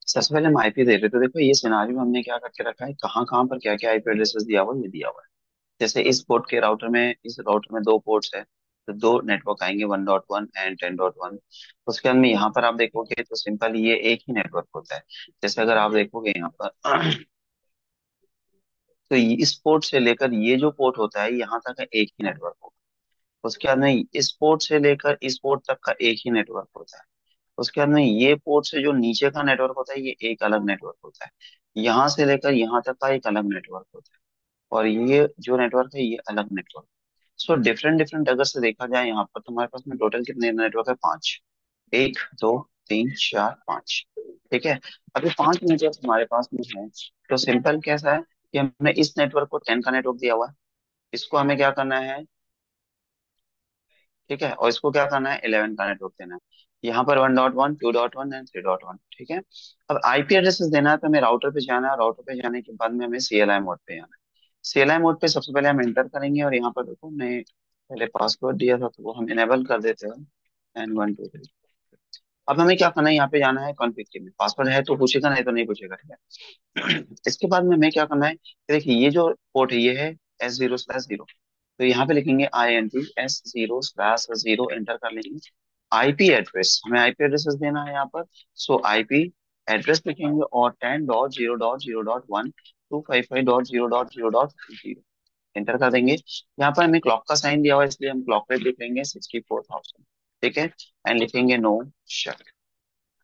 सबसे पहले हम आईपी दे रहे, तो देखो ये सिनारियो हमने क्या करके रखा है, कहाँ कहाँ पर क्या क्या आईपी एड्रेसेस दिया हुआ है, ये दिया हुआ है। जैसे इस पोर्ट के राउटर में, इस राउटर में दो पोर्ट्स है, तो दो नेटवर्क आएंगे, 1.1 एंड 10.1। उसके अंदर यहाँ पर आप देखोगे तो सिंपल ये एक ही नेटवर्क होता है। जैसे अगर आप देखोगे यहाँ पर तो इस पोर्ट से लेकर ये जो पोर्ट होता है यहाँ तक का एक ही नेटवर्क होगा। उसके बाद में इस पोर्ट से लेकर इस पोर्ट तक का एक ही नेटवर्क होता है। उसके बाद में ये पोर्ट से जो नीचे का नेटवर्क होता है ये एक अलग नेटवर्क होता है। यहाँ से लेकर यहाँ तक का एक अलग नेटवर्क होता है। और ये जो नेटवर्क है ये अलग नेटवर्क। सो डिफरेंट डिफरेंट अगर से देखा जाए यहाँ पर तुम्हारे पास में टोटल कितने नेटवर्क है, पांच। एक, दो, तीन, चार, पांच। ठीक है। अभी पांच नेटवर्क हमारे पास में है, तो सिंपल कैसा है कि हमने इस नेटवर्क को 10 का नेटवर्क दिया हुआ है। इसको हमें क्या करना है, ठीक है, और इसको क्या करना है, 11 का नेटवर्क देना है। यहाँ पर 1.1, 2.1 एंड 3.1। ठीक है। अब आईपी एड्रेसेस देना है तो हमें राउटर पे जाना है, राउटर पे जाने के बाद में हमें सीएलआई मोड पे जाना है। सीएलआई मोड पे सबसे पहले हम एंटर करेंगे, और यहाँ पर देखो मैं पहले पासवर्ड दिया था तो वो हम इनेबल कर देते हैं, एंड 1 2 3। अब हमें क्या करना है, यहाँ पे जाना है कॉन्फ़िग के में, पासवर्ड है तो पूछेगा, नहीं तो नहीं पूछेगा। ठीक है। इसके बाद में हमें क्या करना है कि देखिए ये जो पोर्ट है ये है S0/0। तो यहाँ पे लिखेंगे INT S0/0, एंटर कर लेंगे। आईपी एड्रेस, हमें आईपी एड्रेस देना है यहाँ पर। सो आईपी एड्रेस लिखेंगे और 10.0.0.1 255.0.0.0 एंटर कर देंगे। यहाँ पर हमें क्लॉक का साइन दिया हुआ है इसलिए हम क्लॉक रेट लिख लेंगे 64,000। ठीक है। एंड लिखेंगे नो शट।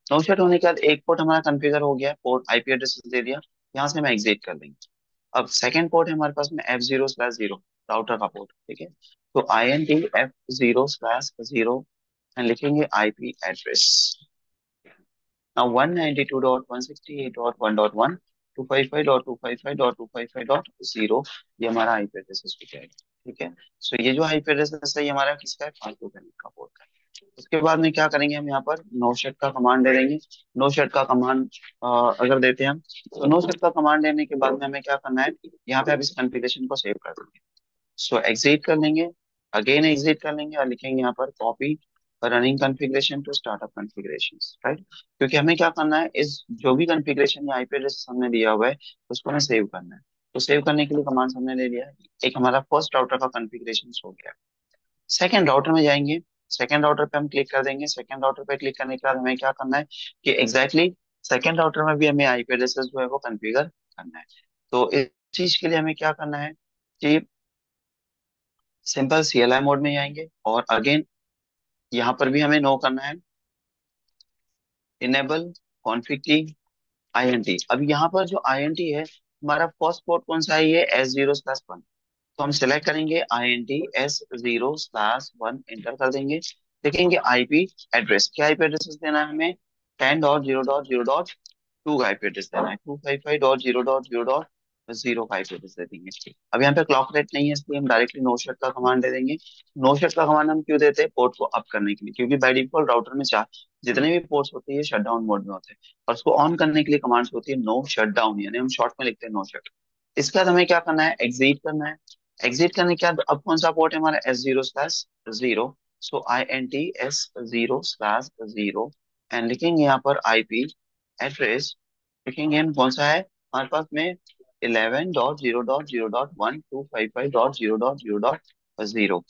नो शट होने के बाद एक पोर्ट हमारा कॉन्फ़िगर हो गया, पोर्ट आईपी एड्रेस दे दिया। यहाँ से हम एग्जिट कर देंगे। अब सेकंड पोर्ट है हमारे पास में F0/0, राउटर का पोर्ट। ठीक है। तो INT F0/0 एंड लिखेंगे आईपी एड्रेस। नाउ 192.168.1.1 255.255.255.0, ये हमारा आईपी एड्रेस हो जाएगा। ठीक है। सो ये जो आईपी एड्रेस है ये हमारा किसका है, फालतू का पोर्ट का है। उसके बाद में क्या करेंगे, हम यहाँ पर नो शट का कमांड दे देंगे। नो शट का कमांड अगर देते हैं हम, तो नो शट का कमांड देने के बाद में हमें क्या करना है, यहाँ पे आप इस कॉन्फ़िगरेशन को सेव कर देंगे। सो एग्जिट कर लेंगे, अगेन एग्जिट कर लेंगे, और लिखेंगे यहाँ पर copy running configuration to startup configuration. Right. क्योंकि हमें क्या करना है, इस जो भी कॉन्फ़िगरेशन या आईपी एड्रेस हमने दिया हुआ है उसको हमें सेव करना है। तो सेव करने के लिए कमांड हमने ले लिया है। एक हमारा फर्स्ट राउटर का कॉन्फ़िगरेशन हो गया। सेकेंड राउटर में जाएंगे, सेकेंड राउटर पे हम क्लिक कर देंगे। सेकेंड राउटर पे क्लिक करने के बाद हमें क्या करना है कि एग्जैक्टली सेकेंड राउटर में भी हमें आईपी एड्रेसेस जो है वो कॉन्फ़िगर करना है। तो इस चीज के लिए हमें क्या करना है कि सिंपल सीएलआई मोड में जाएंगे, और अगेन यहाँ पर भी हमें नो करना है, इनेबल कॉन्फ़िग की INT। अब यहाँ पर जो INT है हमारा फर्स्ट पोर्ट कौन सा है, ये S0/1। तो हम सिलेक्ट करेंगे INT S0/1, एंटर कर देंगे। देखेंगे आईपी एड्रेस, क्या आईपी एड्रेस देना है हमें, 10.0.0.2 का आईपी एड्रेस देना है, 255.0.0.0 का आईपी एड्रेस दे देंगे। अब यहाँ पे क्लॉक रेट नहीं है इसलिए हम डायरेक्टली नो शट का कमांड दे देंगे। नो शट का कमांड हम क्यों देते हैं, पोर्ट को अप करने के लिए, क्योंकि बाय डिफॉल्ट राउटर में चार जितने भी पोर्ट्स होते हैं शट डाउन मोड में होते हैं, और उसको ऑन करने के लिए कमांड्स होती है नो शट डाउन, यानी हम शॉर्ट में लिखते हैं नो शट। इसके बाद हमें क्या करना है, एग्जिट करना है। एग्जिट करने के बाद अब कौन सा पोर्ट है हमारा, S0/0। So INT S0/0 and लिखेंगे यहाँ पर आईपी एड्रेस, लिखेंगे हम कौन सा है हमारे पास में, 11.0.0.1 255.0.0.0।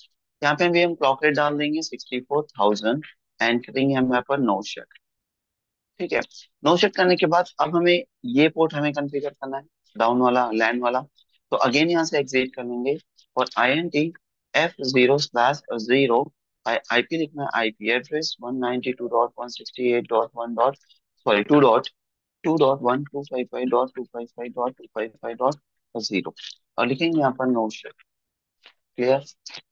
यहाँ पे भी हम क्लॉक रेट डाल देंगे 64,000 एंड करेंगे हम यहाँ पर नो शट। ठीक है। नो सेट करने के बाद अब हमें ये पोर्ट हमें कॉन्फ़िगर करना है, डाउन वाला, लैंड वाला। तो अगेन यहाँ से एग्जिट कर लेंगे, और INT F0/0 आईपी लिखना है, आईपी एड्रेस 192.168.1 सॉरी 2.2.125.255.255.255.0, और लिखेंगे यहाँ पर नो शेट। क्लियर।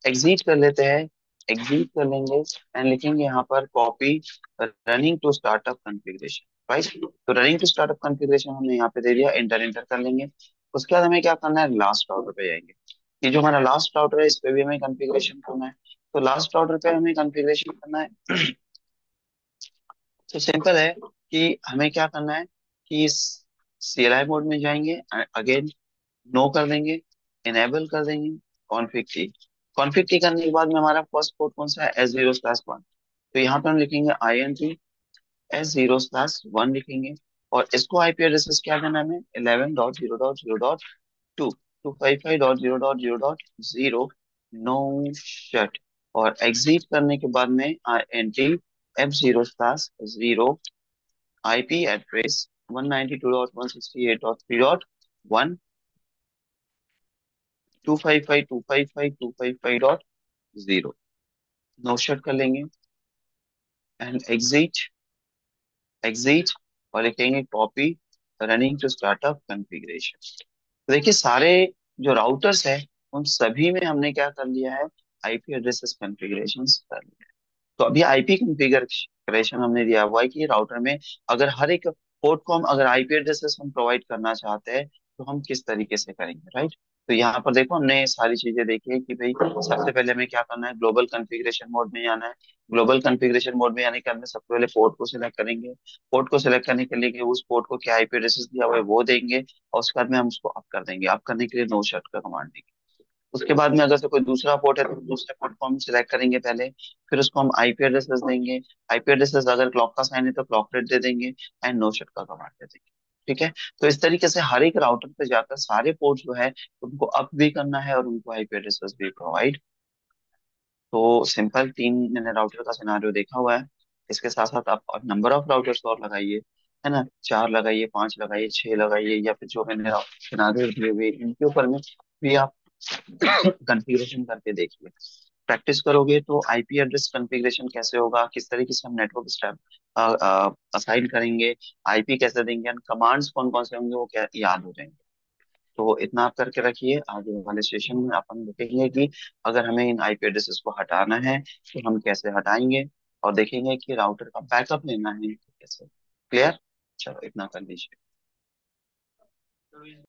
एग्जिट कर लेते हैं, एग्जिट कर लेंगे, एंड लिखेंगे यहाँ पर copy running to startup configuration. Right. तो रनिंग टू स्टार्टअप कॉन्फ़िगरेशन हमने यहाँ पे दे दिया, एंटर एंटर कर लेंगे। उसके बाद हमें क्या करना है, लास्ट राउटर पे जाएंगे। ये जो हमारा लास्ट राउटर है इस पे भी हमें कॉन्फ़िगरेशन करना है। तो लास्ट राउटर पे हमें कॉन्फ़िगरेशन करना है। तो सिंपल है कि हमें क्या करना है कि सीएलआई मोड में जाएंगे, अगेन नो कर देंगे, इनेबल कर देंगे कॉन्फ़िग की। कॉन्फ़िग की करने के बाद में हमारा फर्स्ट पोर्ट कौन सा है, S0/1। तो यहाँ पे हम लिखेंगे INT S0/1 लिखेंगे। और इसको आईपी एड्रेस क्या देना है हमें, 11.0.0.2 255.0.0.0 नो शट। और एग्जिट करने के बाद में int F0/0 IP address 192.168.3.1 255.255.255.0 no shut कर लेंगे। एंड एग्जिट, एग्जिट, और लिखेंगे copy running to startup configuration. तो देखिए सारे जो राउटर्स है उन सभी में हमने क्या कर लिया है, आईपी एड्रेसेस कॉन्फ़िगरेशन कर लिया है। तो अभी आईपी कॉन्फ़िगरेशन हमने दिया हुआ है कि राउटर में अगर हर एक पोर्ट को हम अगर आईपी एड्रेसेस हम प्रोवाइड करना चाहते हैं तो हम किस तरीके से करेंगे, राइट। तो यहाँ पर देखो हमने सारी चीजें देखी है कि भाई सबसे पहले हमें क्या करना है, ग्लोबल कॉन्फ़िगरेशन मोड में आना है। ग्लोबल कॉन्फ़िगरेशन मोड में आने के बाद में सबसे पहले पोर्ट को सिलेक्ट करेंगे। पोर्ट को सिलेक्ट करने के लिए कि उस पोर्ट को क्या आईपी एड्रेसेस दिया हुआ है वो देंगे, और उसके बाद में हम उसको अप कर देंगे। अप करने के लिए नो शट का कमांड देंगे। उसके बाद में अगर से कोई दूसरा पोर्ट है तो दूसरे पोर्ट को हम सिलेक्ट करेंगे पहले, फिर उसको हम आईपी एड्रेसेस देंगे। आईपी एड्रेसेस अगर क्लॉक का साइन है तो क्लॉक रेट दे देंगे, एंड नो शट का कमांड दे देंगे। ठीक है। तो इस तरीके से हर एक राउटर पे जाकर सारे पोर्ट जो है उनको अप भी करना है और उनको आईपी एड्रेसेस भी प्रोवाइड। तो सिंपल तीन मैंने राउटर का सिनारियो देखा हुआ है। इसके साथ साथ आप नंबर ऑफ राउटर्स और लगाइए, है ना, 4 लगाइए, 5 लगाइए, 6 लगाइए, या फिर जो मैंने सिनारियो दिए हुए इनके ऊपर में भी आप कॉन्फ़िगरेशन करके देखिए। प्रैक्टिस करोगे तो आईपी एड्रेस कॉन्फ़िगरेशन कैसे होगा, किस तरीके से हम नेटवर्क स्टैक असाइन करेंगे, आईपी कैसे देंगे, कमांड्स कौन कौन से होंगे वो क्या याद हो जाएंगे। तो इतना आप करके रखिए। आगे वाले सेशन में अपन देखेंगे कि अगर हमें इन आईपी एड्रेसेस को हटाना है तो हम कैसे हटाएंगे, और देखेंगे कि राउटर का बैकअप लेना है तो कैसे। क्लियर। चलो इतना कर लीजिए।